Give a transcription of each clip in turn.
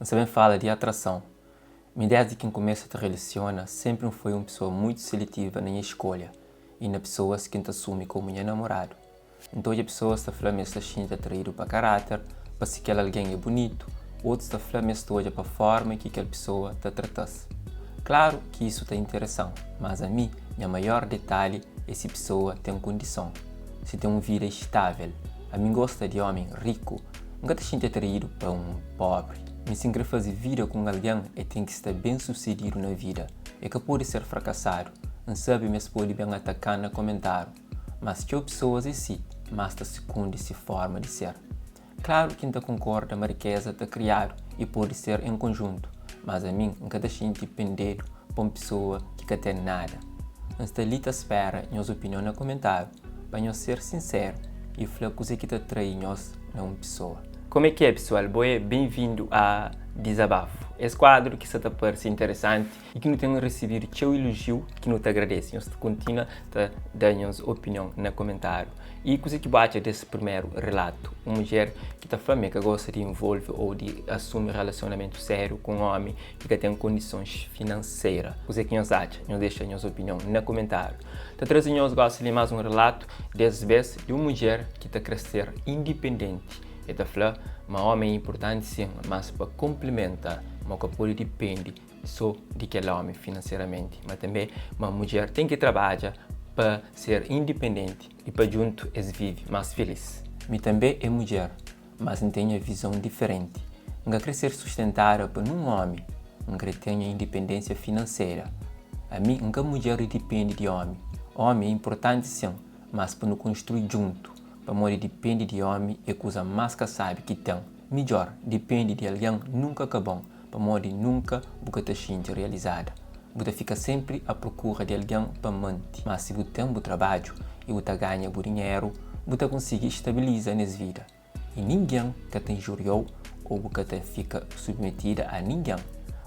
Também fala de atração. Desde que começa a te relaciona, sempre foi uma pessoa muito seletiva na escolha e nas pessoas que te assume como minha namorado. Então, as pessoas estão falando que se sentem atraídas para caráter, para se que alguém é bonito, outros estão falando que para a forma que aquela pessoa te tratasse. Claro que isso é interessante, mas a mim, o maior detalhe é se a pessoa tem condição, se tem uma vida estável. A mim gosta de homem rico, nunca te sinto atraído para um pobre. Me se quer fazer vida com alguém e tem que estar bem sucedido na vida. É que pode ser fracassado, não sabe mas pode bem atacar no comentário. Mas se há pessoas assim, mas a segunda se forma de ser. Claro que não concorda a riqueza está criado e pode ser em conjunto, mas a mim nunca te sinto dependido para uma pessoa que não tem nada. Não está ali à espera minhas opiniões no comentário, para eu ser sincero e falar coisa que te atrai nós na uma pessoa. Como é que é, pessoal? Bem-vindo a Desabafo. Esse quadro que está parece interessante e que não tem recebido seu elogio, que não te agradece. Nós continua a dar-nos opinião no comentário. E coisa que bate desse primeiro relato, uma mulher que está falando que gosta de envolver ou de assumir relacionamento sério com um homem que tem condições financeiras. Coisa que nós achamos, nós deixamos nossa opinião no comentário. Está trazendo gosta de mais um relato, dessa vez de uma mulher que está a crescer independente. E está falando, um homem é importante sim, mas para complementar, mas que pode depender só de aquele homem financeiramente. Mas também uma mulher tem que trabalhar para ser independente e para junto eles vivem mais feliz. Me também é mulher, mas não tem a visão diferente. Não quer ser sustentada por um homem, não quer ter independência financeira. A mim, nunca mulher depende de homem. Homem é importante sim, mas para não construir junto. Para morrer depende de homem é coisa mais que sabe que tem. Melhor, depende de alguém nunca acabou. Para morrer nunca você te sente realizada. Você fica sempre à procura de alguém para manter. Mas se você tem um trabalho e você ganha dinheiro, você consegue estabilizar nessa vida. E ninguém que te injuriou ou você te fica submetida a ninguém.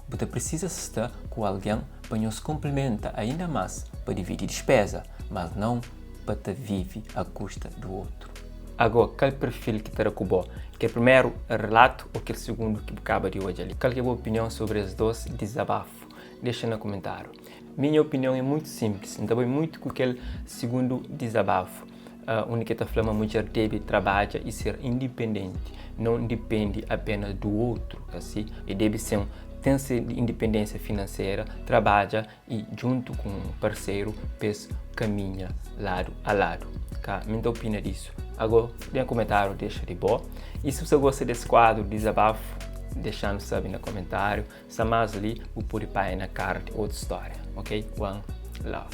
Você precisa estar com alguém para nos complementar ainda mais, para dividir despesa, mas não para te viver à custa do outro. Agora, qual perfil que terá com você? Que é o primeiro relato ou que é o segundo que acaba de hoje ali? Qual é a sua opinião sobre os dois desabafos? Deixa no comentário. Minha opinião é muito simples, não tem muito com aquele segundo desabafo. Onde que está falando, a mulher deve trabalhar e ser independente, não depende apenas do outro, assim, e deve ser tem independência financeira, trabalha e junto com um parceiro, caminha lado a lado. Tá? Minha opinião disso. Agora, dê um comentário, deixa de boa. E se você gosta desse quadro, desabafo, deixando saber no comentário. Se mais ali, o pode ir na cara de outra história. Ok? One love.